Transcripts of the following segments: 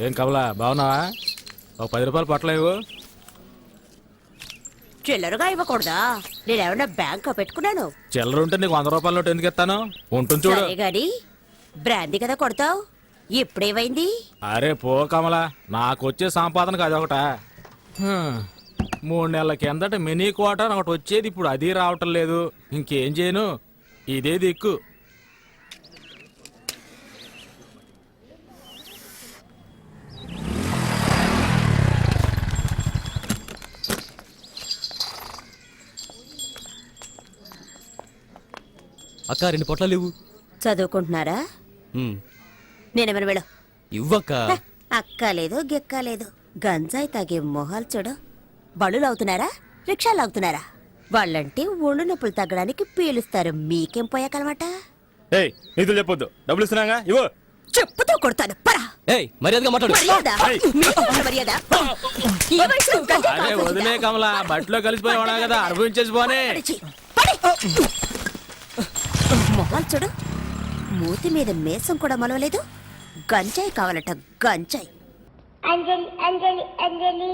ఏం కమలా బాగున్నావా? ఒక 10 రూపాయలు పట్టలేవు. చిల్లరగా ఇవ్వకూడదా? నేనేమన్నా బ్యాంక్ పెట్టుకున్నాను? చిల్లర ఉంటే నీకు 100 రూపాయల నోటు ఎందుకు ఇస్తాను? ఉంటుంది చూడు. సరే గాని బ్రాందీ కదా కొడతావు, ఇప్పుడేమైంది? అరే పో కమలా, నాకు వచ్చే సంపాదనకు అదొకట. 3 నెలల కిందట మినీ క్వార్టర్ ఒకటి వచ్చేది, ఇప్పుడు అది రావటం లేదు. ఇంకేం చేయను, ఇదే దిక్కు. అక్క 2 పొట్లాలు ఇవ్వు. చదువుకుంటున్నారా? నేనేమన్నా వెళ్ళు. ఇవ్వక్క. అక్కలేదు గిక్కలేదు, గంజాయి తాగే మొహాలు చూడు. బళ్ళు లాగుతున్నారా, రిక్షాలు లాగుతున్నారా? వాళ్ళంటే ఒళ్ళు నొప్పులు తగ్గడానికి పీలుస్తారు, మీకేం పోయాకనమాట? ఏయ్ నీతులు చెప్పొద్దు, డబ్బులు ఇస్తున్నాగా ఇవ్వు. చెప్పుతో కొడతాను పరా. ఏయ్ మర్యాదగా మాట్లాడు. మర్యాద? మీకు మర్యాద? ఈ వయసులో గంజాయి అరే కావాల్సి వదిలే కమలా, బట్టలో కలిసిపోయావా కదా, అనుభవించేసి పోనే. పడిచి, పడి. మొహాలు చూడు, మూతి మీద మేసం కూడా మొలవలేదు. గంజాయి కావాలట, గంజాయి. అంజలి అంజలి అంజలి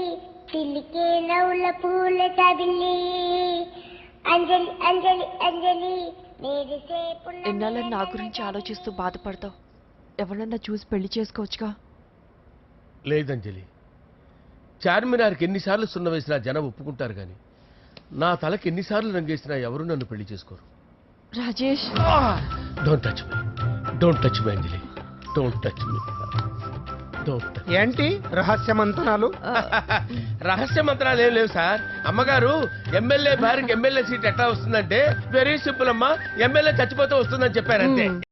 పిల్లికే నవ్వుల పూల చబిల్లి అంజలి అంజలి అంజలి ఎన్నాళ్ళని నా గురించి ఆలోచిస్తూ బాధపడతావు? ఎవరన్నా చూసి పెళ్లి చేసుకోవచ్చుగా. లేదంజలి, చార్మినార్కి ఎన్నిసార్లు సున్న వేసినా జనం ఒప్పుకుంటారు కానీ నా తలకి ఎన్నిసార్లు రంగేసినా ఎవరు నన్ను పెళ్లి చేసుకోరు. Rajesh, don't touch me, don't touch me Anjali, don't touch me, don't touch. ఏంటి రహస్య మంతనాలు? రహస్య మంత్రాలు ఏం లేవు సార్. అమ్మగారు ఎమ్మెల్యే భార్యకి ఎమ్మెల్యే సీట్ ఎట్లా వస్తుందంటే వెరీ సింపుల్ అమ్మా, ఎమ్మెల్యే చచ్చిపోతే వస్తుందని చెప్పారంతే.